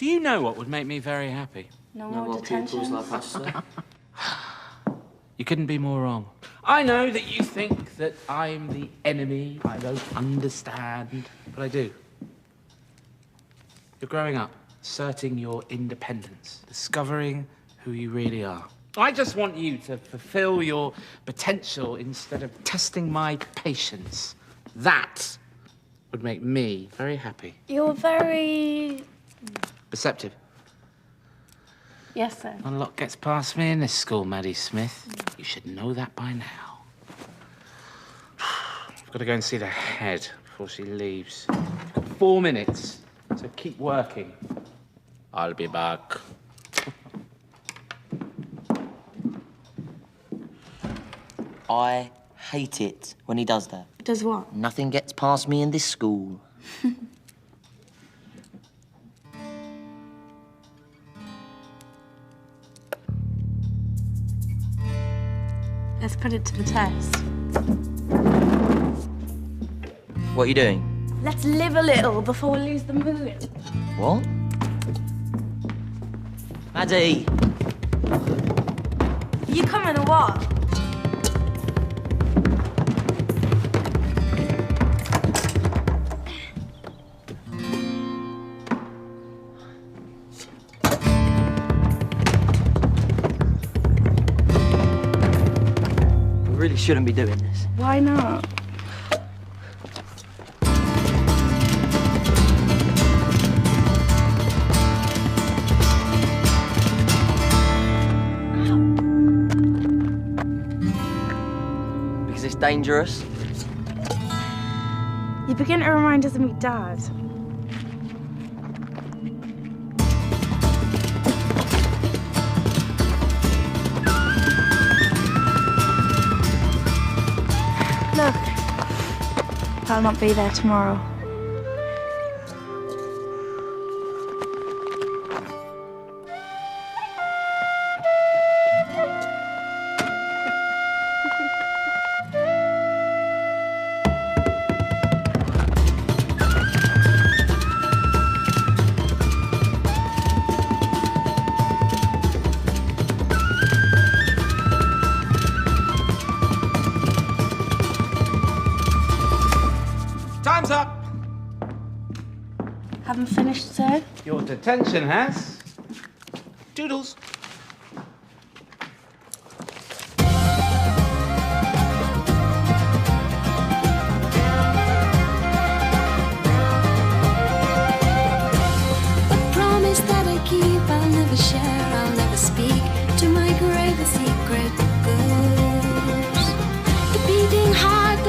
Do you know what would make me very happy? No more detentions? Like pasta. You couldn't be more wrong. I know that you think that I'm the enemy, I don't understand, but I do. You're growing up, asserting your independence, discovering who you really are. I just want you to fulfill your potential instead of testing my patience. That would make me very happy. You're very... Perceptive. Yes, sir. Not a lot gets past me in this school, Maddie Smith. You should know that by now. I've got to go and see the head before she leaves. You've got 4 minutes, so keep working. I'll be back. I hate it when he does that. Does what? Nothing gets past me in this school. Let's put it to the test. What are you doing? Let's live a little before we lose the moon. What? Maddie! Are you coming or what? We really shouldn't be doing this. Why not? Because it's dangerous. You begin to remind us of me dad. Look, I'll not be there tomorrow. Time's up! Haven't finished, sir? Your detention has... Doodles. Promise that I keep, I'll never share, I'll never speak. To my grave a secret goes. The beating heart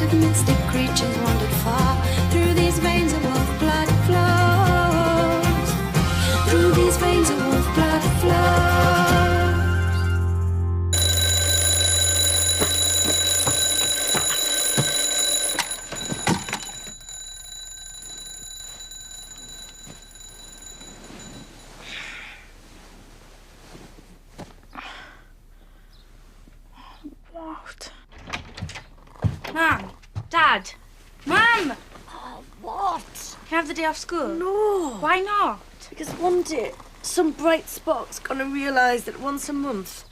of mystic creatures wandered far. Through these veins of wolf blood flows. Through these veins of wolf blood flows. What? Mum! Dad! Mum! Oh, what? Can I have the day off school? No. Why not? Because one day, some bright spot's gonna realise that once a month,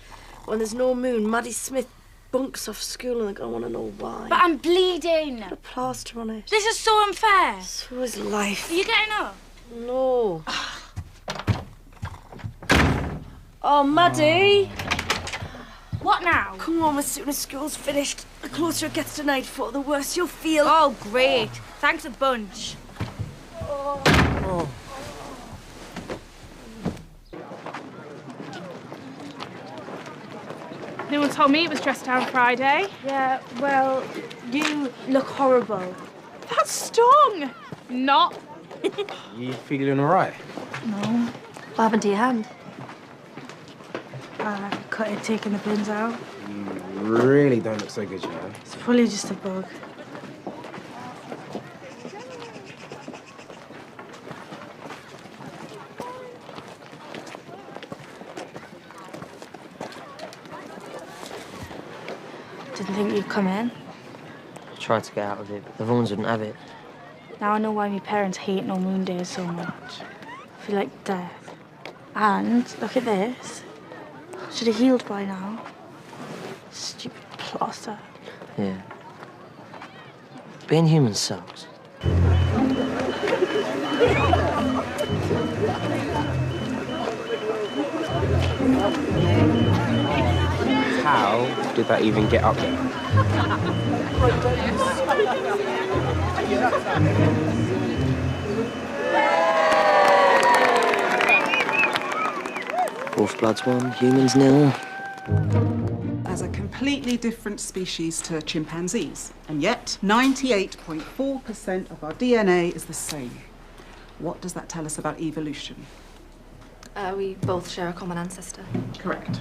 when there's no moon, Maddie Smith bunks off school and they're gonna want to know why. But I'm bleeding. Put a plaster on it. This is so unfair. So is life. Are you getting up? No. Oh, Maddie! What now? Come on, as soon as school's finished. The closer it gets to nightfall, the worse you'll feel. Oh, great. Thanks a bunch. Oh. No one told me it was dressed down Friday. Yeah, well, you look horrible. That stung! Not. You feeling all right? No. What happened to your hand? I cut it taking the pins out. You really don't look so good, you know. It's probably just a bug. Didn't think you'd come in. I tried to get out of it, but the Vaughans wouldn't have it. Now I know why my parents hate no moon days so much. I feel like death. And look at this. Should have healed by now. Stupid plaster. Yeah. Being human sucks. How did that even get up there? WolfBlood's won, humans nil. As a completely different species to chimpanzees, and yet 98.4% of our DNA is the same. What does that tell us about evolution? We both share a common ancestor. Correct.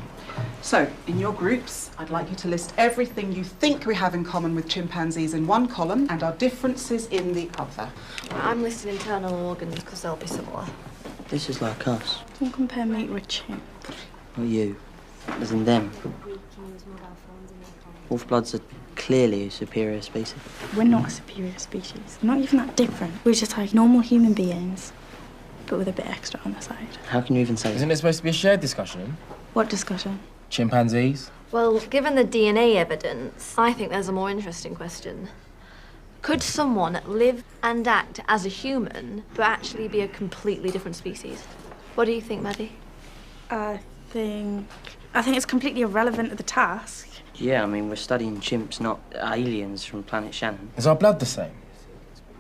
So, in your groups, I'd like you to list everything you think we have in common with chimpanzees in one column and our differences in the other. I'm listing internal organs because they'll be similar. This is like us. Don't compare me to a chimp. Not you. As in them. WolfBloods are clearly a superior species. We're not a superior species. We're not even that different. We're just like normal human beings, but with a bit extra on the side. How can you even say Isn't that? it supposed to be a shared discussion? What discussion? Chimpanzees? Well, given the DNA evidence, I think there's a more interesting question. Could someone live and act as a human, but actually be a completely different species? What do you think, Maddie? I think it's completely irrelevant to the task. Yeah, I mean, we're studying chimps, not aliens from planet Shannon. Is our blood the same?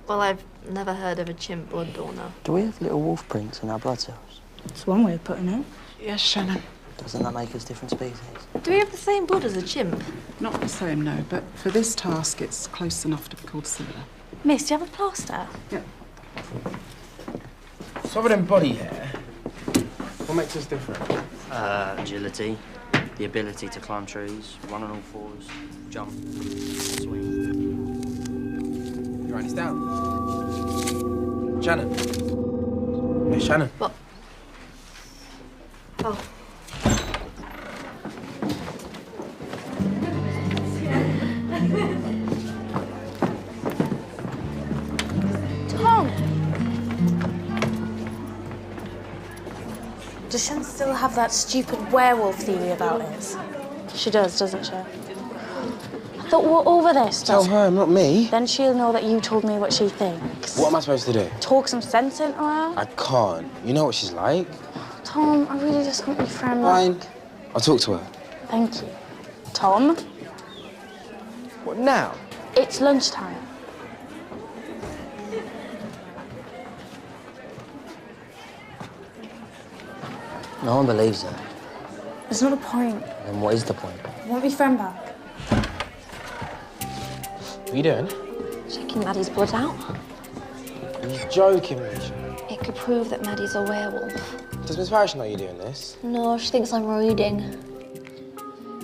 Well, I've never heard of a chimp blood donor. Do we have little wolf prints in our blood cells? That's one way of putting it. Yes, Shannon. Doesn't that make us different species? Do we have the same blood as a chimp? Not the same, no, but for this task, it's close enough to be called similar. Miss, do you have a plaster? Yeah. So other than body hair, what makes us different? Agility, the ability to climb trees, run on all fours, jump, swing. You write this down? Shannon. Hey, Shannon. What? Oh. Tom! Does Shan still have that stupid werewolf theory about us? She does, doesn't she? I thought we were over this Tell stuff. her, not me. Then she'll know that you told me what she thinks. What am I supposed to do? Talk some sense into her. I can't. You know what she's like. Tom, I really just want your friend. Fine. I'll talk to her. Thank you. Tom, What now? it's lunchtime. No one believes her. There's not a point. Then what is the point? I want my friend back. What are you doing? Checking Maddie's blood out. You're joking me, Shannon. It could prove that Maddie's a werewolf. Does Miss Parrish know you're doing this? No, she thinks I'm reading.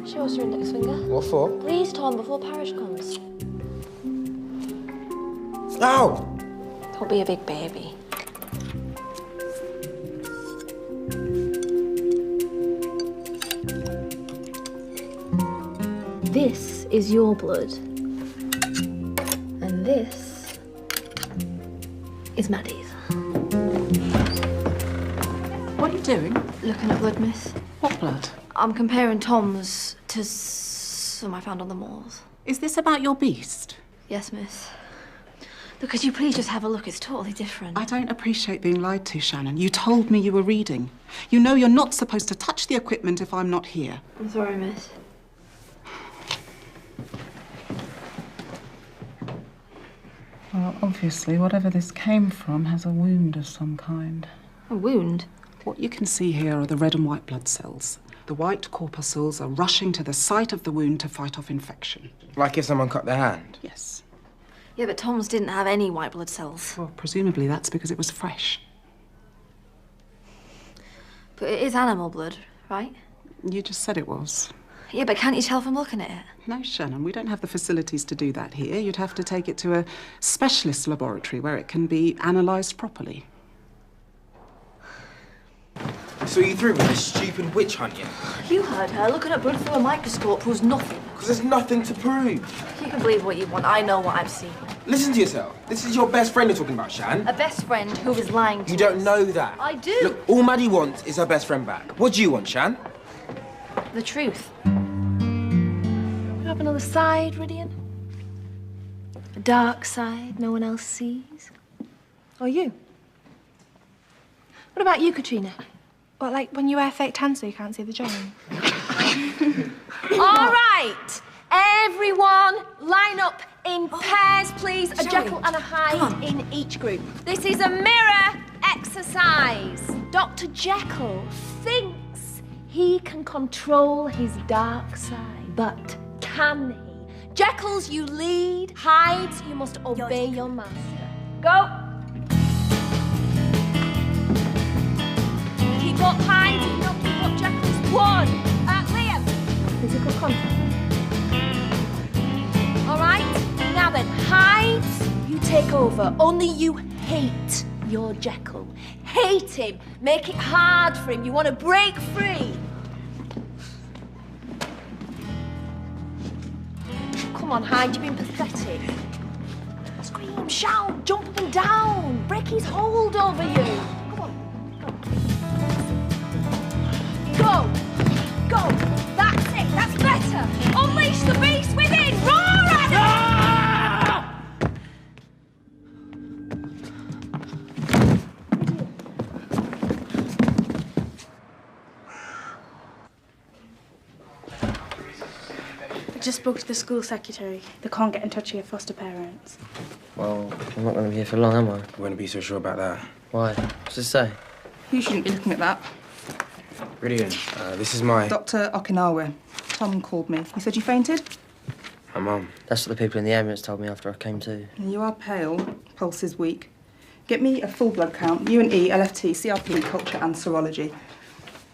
Show us your index finger. What for? Please, Tom, before Parish comes. No! Don't be a big baby. This is your blood. And this is Maddie's. What are you doing? Looking at blood, miss. What blood? I'm comparing Tom's to some I found on the moors. Is this about your beast? Yes, miss. Look, could you please just have a look? It's totally different. I don't appreciate being lied to, Shannon. You told me you were reading. You know you're not supposed to touch the equipment if I'm not here. I'm sorry, miss. Well, obviously, whatever this came from has a wound of some kind. A wound? What you can see here are the red and white blood cells. The white corpuscles are rushing to the site of the wound to fight off infection. Like if someone cut their hand. Yes. Yeah, but Tom's didn't have any white blood cells. Well, presumably that's because it was fresh. But it is animal blood, right? You just said it was. Yeah, but can't you tell from looking at it? No, Shannon, we don't have the facilities to do that here. You'd have to take it to a specialist laboratory where it can be analysed properly. So you through with this stupid witch hunt yet? You heard her. Looking at blood through a microscope proves nothing. Because there's nothing to prove. You can believe what you want. I know what I've seen. listen to yourself. This is your best friend you're talking about, Shan. A best friend who was lying to You don't us. know that. I do. Look, all Maddie wants is her best friend back. What do you want, Shan? The truth. You have another side, Rydian? A dark side no one else sees? Or you? What about you, Katrina? What, like when you wear fake tan so you can't see the join? All right, everyone, line up in pairs, please. A Jekyll and a Hyde in each group. This is a mirror exercise. Dr. Jekyll thinks he can control his dark side, but can he? Jekylls, you lead. Hydes, you must obey your master. Go. Keep up Hydes, if you don't keep up Jekylls. 1. Liam. Physical contact. All right, now then, Hydes, you take over. Only you hate your Jekyll. Hate him. Make it hard for him. You want to break free. Come on, Hyde, you're being pathetic. Scream, shout, jump up and down. Break his hold over you. Come on. Go. Go. That's it. That's better. Unleash the beast within. Roar at him. I just spoke to the school secretary. They can't get in touch with your foster parents. Well, I'm not going to be here for long, am I? I wouldn't be so sure about that. Why? What's it say? You shouldn't be looking at that. Brilliant. This is my... Dr. Okinawa. Tom called me. He said you fainted? My mum. That's what the people in the ambulance told me after I came to. You are pale. Pulse is weak. Get me a full blood count. U&E, LFT, CRP, culture and serology.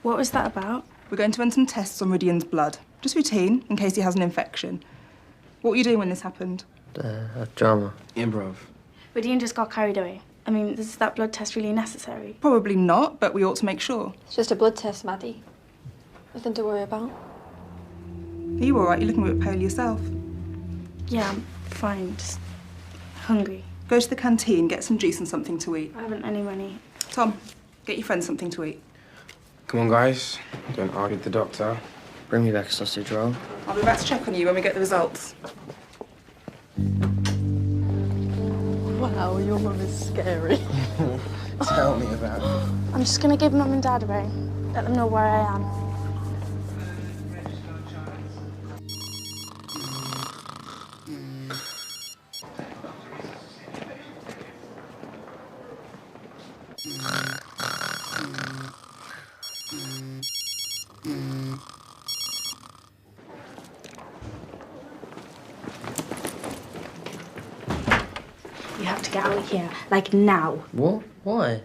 What was that about? We're going to run some tests on Rydian's blood. Just routine, in case he has an infection. What were you doing when this happened? Drama. Improv. Rydian just got carried away. I mean, is that blood test really necessary? Probably not, but we ought to make sure. It's just a blood test, Maddie. Nothing to worry about. Are you all right? You're looking a bit pale yourself. Yeah, I'm fine. Just hungry. Go to the canteen, get some juice and something to eat. I haven't any money. Tom, get your friends something to eat. Come on, guys. Don't argue with the doctor. Bring me back a sausage roll. I'll be back to check on you when we get the results. Wow, your mum is scary. Tell me about it. I'm just gonna give Mum and Dad a ring. Let them know where I am. You have to get out of here, like now. What? Why?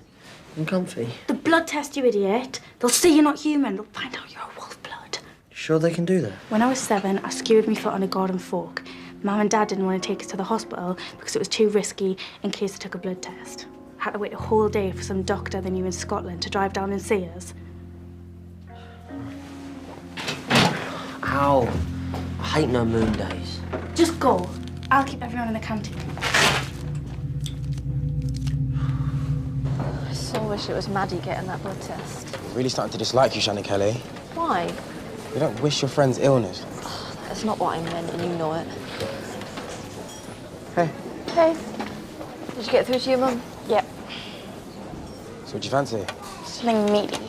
I'm comfy. The blood test, you idiot. They'll see you're not human. They'll find out you're a WolfBlood. Sure they can do that? When I was 7, I skewered my foot on a garden fork. Mum and Dad didn't want to take us to the hospital because it was too risky in case they took a blood test. Had to wait a whole day for some doctor they knew in Scotland to drive down and see us. Ow. I hate no moon days. Just go. I'll keep everyone in the canteen. I so wish it was Maddie getting that blood test. I'm really starting to dislike you, Shannon Kelly. Why? You don't wish your friend's illness. That's not what I meant, and you know it. Hey. Hey. Did you get through to your mum? Yep. So what do you fancy? Something meaty.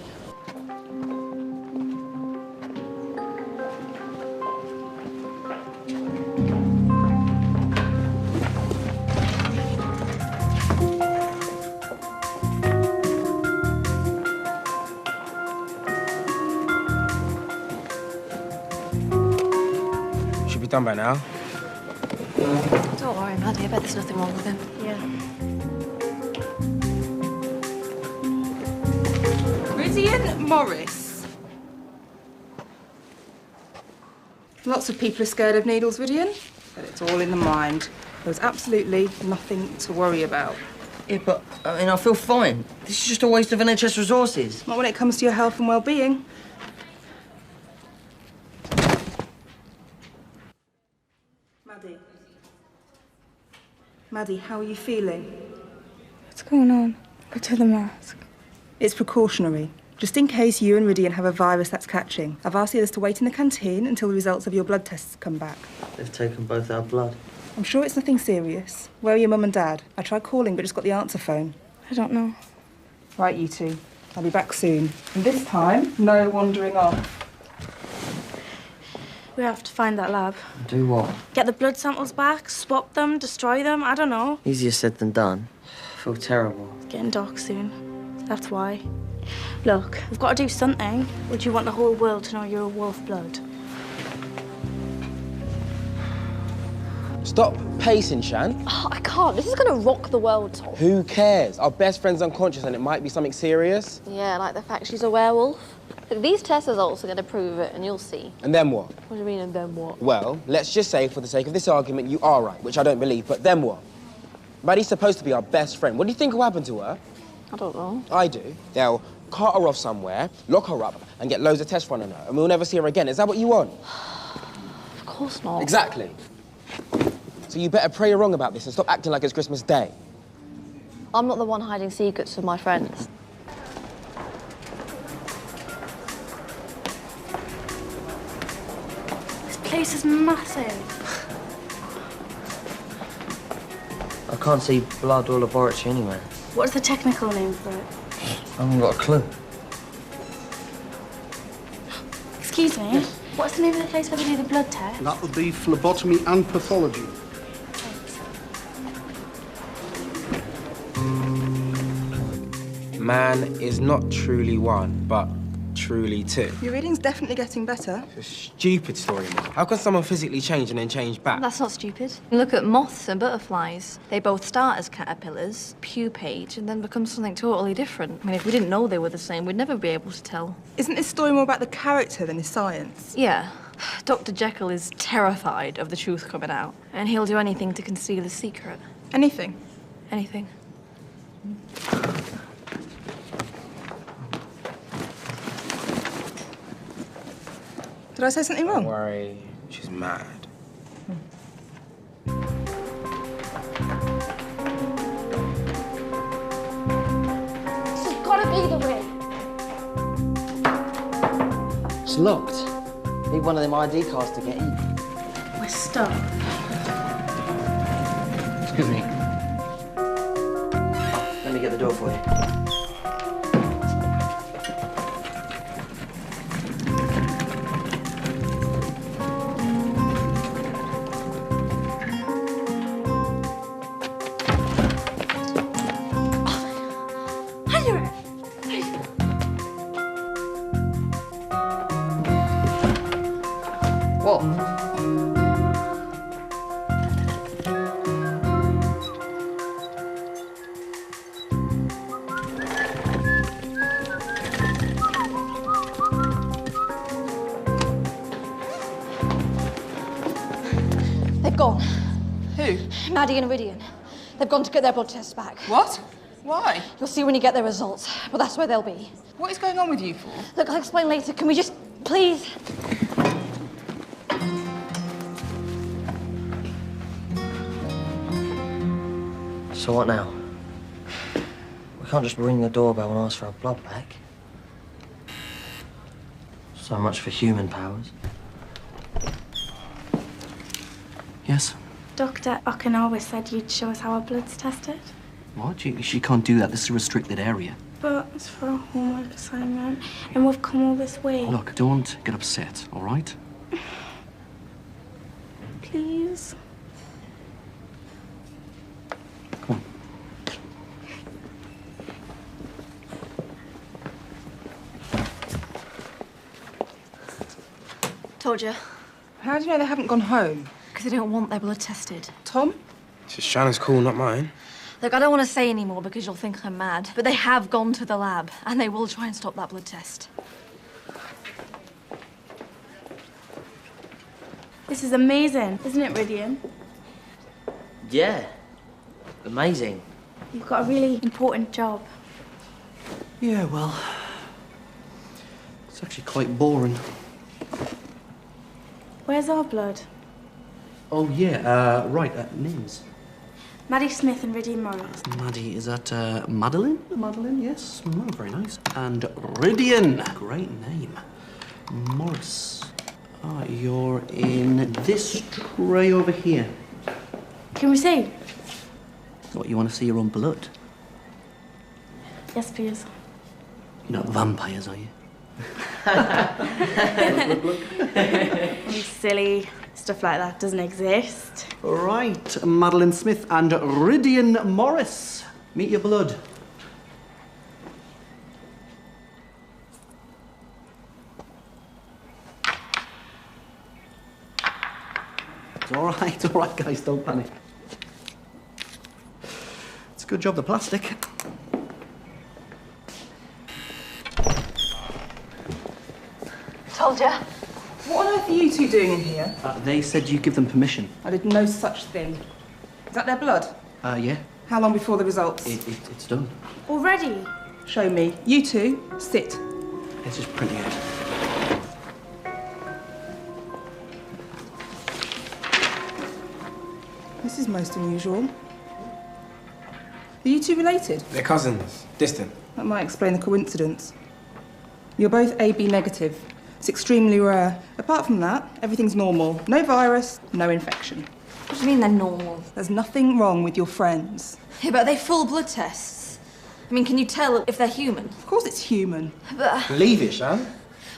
Should be done by now. Don't worry, Maddie. I bet there's nothing wrong with him. Yeah. Rydian Morris. Lots of people are scared of needles, Rydian, but it's all in the mind. There's absolutely nothing to worry about. Yeah, but, I mean, I feel fine. This is just a waste of NHS resources. Not when it comes to your health and well-being. Maddie. Maddie, how are you feeling? What's going on? What's with the mask? It's precautionary. Just in case you and Rydian have a virus that's catching. I've asked the others to wait in the canteen until the results of your blood tests come back. They've taken both our blood. I'm sure it's nothing serious. Where are your mum and dad? I tried calling but just got the answer phone. I don't know. Right, you two. I'll be back soon. And this time, no wandering off. We have to find that lab. Do what? Get the blood samples back, swap them, destroy them, I don't know. Easier said than done. I feel terrible. It's getting dark soon. That's why. Look, we've got to do something. Would you want the whole world to know you're a WolfBlood? Stop pacing, Shan. Oh, I can't. This is going to rock the world, Tom. Who cares? Our best friend's unconscious and it might be something serious. Yeah, like the fact she's a werewolf. Look, these test results are going to prove it, and you'll see. And then what? What do you mean, and then what? Well, let's just say, for the sake of this argument, you are right, which I don't believe, but then what? Maddie's supposed to be our best friend. What do you think will happen to her? I don't know. I do. They'll cart her off somewhere, lock her up, and get loads of tests run on her, and we'll never see her again. Is that what you want? Of course not. Exactly. So you better pray you're wrong about this and stop acting like it's Christmas Day. I'm not the one hiding secrets from my friends. This place is massive. I can't see blood or laboratory anywhere. What's the technical name for it? I haven't got a clue. Excuse me? Yes. What's the name of the place where they do the blood test? That would be phlebotomy and pathology. Man is not truly one, but truly two. Your reading's definitely getting better. It's a stupid story, man. How can someone physically change and then change back? That's not stupid. Look at moths and butterflies. They both start as caterpillars, pupate, and then become something totally different. I mean, if we didn't know they were the same, we'd never be able to tell. Isn't this story more about the character than the science? Yeah. Dr. Jekyll is terrified of the truth coming out, and he'll do anything to conceal his secret. Anything? Anything. Did I say something wrong? Don't worry, she's mad. This has got to be the way. It's locked. Need one of them ID cards to get in. We're stuck. Excuse me. Let me get the door for you. What? They've gone. Who? Maddie and Rydian. They've gone to get their blood tests back. What? Why? You'll see when you get their results, but that's where they'll be. What is going on with you four? Look, I'll explain later. Can we just, please? So what now? We can't just ring the doorbell and ask for our blood back. So much for human powers. Yes? Dr. Okinawa said you'd show us how our blood's tested. What? She can't do that. This is a restricted area. But it's for a homework assignment, and we've come all this way. Look, don't get upset, all right? Please. Come on. Told you. How do you know they haven't gone home? Because they don't want their blood tested. Tom? It's just Shannon's call, not mine. Look, I don't want to say any more because you'll think I'm mad, but they have gone to the lab, and they will try and stop that blood test. This is amazing, isn't it, Rydian? Yeah. Amazing. You've got a really important job. Yeah, well, it's actually quite boring. Where's our blood? Oh, yeah, right, Nim's. Maddie Smith and Rydian Morris. Maddie, is that Madeline? Madeline, yes. Very nice. And Rydian. Great name. Morris. Ah, you're in this tray over here. Can we see? What, you want to see your own blood? Yes, please. You're not vampires, are you? You silly. Stuff like that doesn't exist. Right, Madeline Smith and Rydian Morris. Meet your blood. It's all right, guys, don't panic. It's a good job, the plastic. Told ya. What on earth are you two doing in here? They said you give them permission. I did no such thing. Is that their blood? Yeah. How long before the results? It's done. Already? Show me. You two, sit. Let's just print it out. This is most unusual. Are you two related? They're cousins. Distant. That might explain the coincidence. You're both AB negative. It's extremely rare. Apart from that, everything's normal. No virus, no infection. What do you mean they're normal? There's nothing wrong with your friends. Yeah, but are they full blood tests? I mean, can you tell if they're human? Of course it's human. But... Leave it, Shan.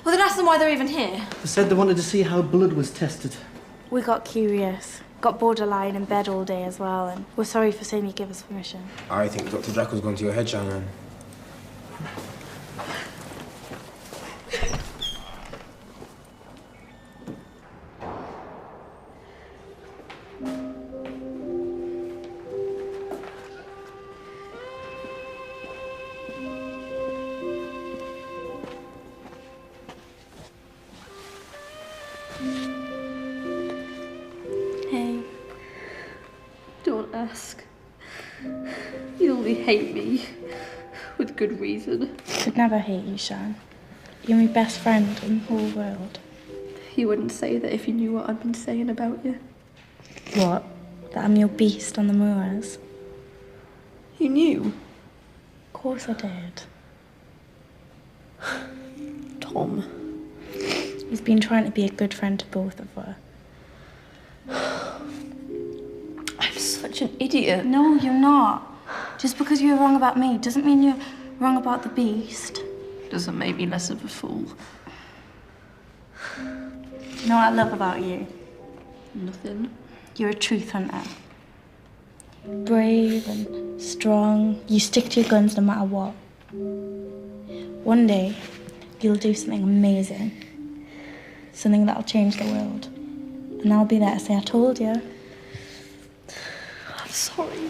Well, then ask them why they're even here. They said they wanted to see how blood was tested. We got curious. Got borderline in bed all day as well, and we're sorry for saying you give us permission. I think Dr. Draco's gone to your head, Shannon. Hey. Don't ask. You only hate me. With good reason. Could never hate you, Shan. You're my best friend in the whole world. You wouldn't say that if you knew what I'd been saying about you. What? That I'm your beast on the moors? You knew? Of course I did. Tom. He's been trying to be a good friend to both of us. I'm such an idiot. No, you're not. Just because you were wrong about me doesn't mean you're wrong about the beast. Doesn't make me less of a fool. You know what I love about you? Nothing. You're a truth hunter. Brave and strong. You stick to your guns no matter what. One day, you'll do something amazing. Something that'll change the world. And I'll be there to say I told you. I'm sorry.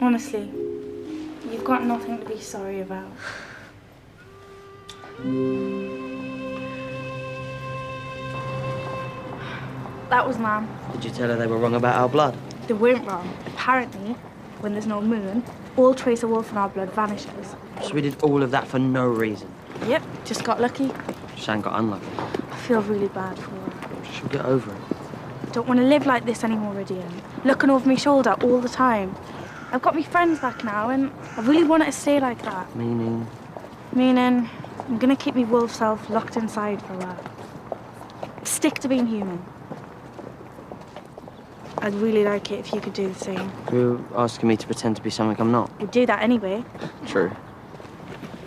Honestly, you've got nothing to be sorry about. That was Mum. Did you tell her they were wrong about our blood? They weren't wrong. Apparently, when there's no moon, all trace of wolf in our blood vanishes. So we did all of that for no reason. Yep, just got lucky. Shan got unlucky. I feel really bad for her. She'll get over it. I don't want to live like this anymore, Rydian. Looking over my shoulder all the time. I've got my friends back now, and I really want it to stay like that. Meaning? Meaning, I'm gonna keep my wolf self locked inside for a while. Stick to being human. I'd really like it if you could do the same. You're asking me to pretend to be something I'm not. You'd do that anyway. True.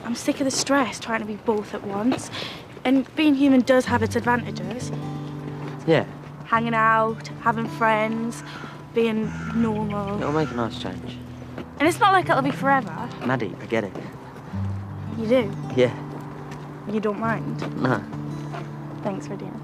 I'm sick of the stress trying to be both at once. And being human does have its advantages. Yeah. Hanging out, having friends, being normal. It'll make a nice change. And it's not like it'll be forever. Maddie, I get it. You do? Yeah. You don't mind? No. Thanks, Rydian.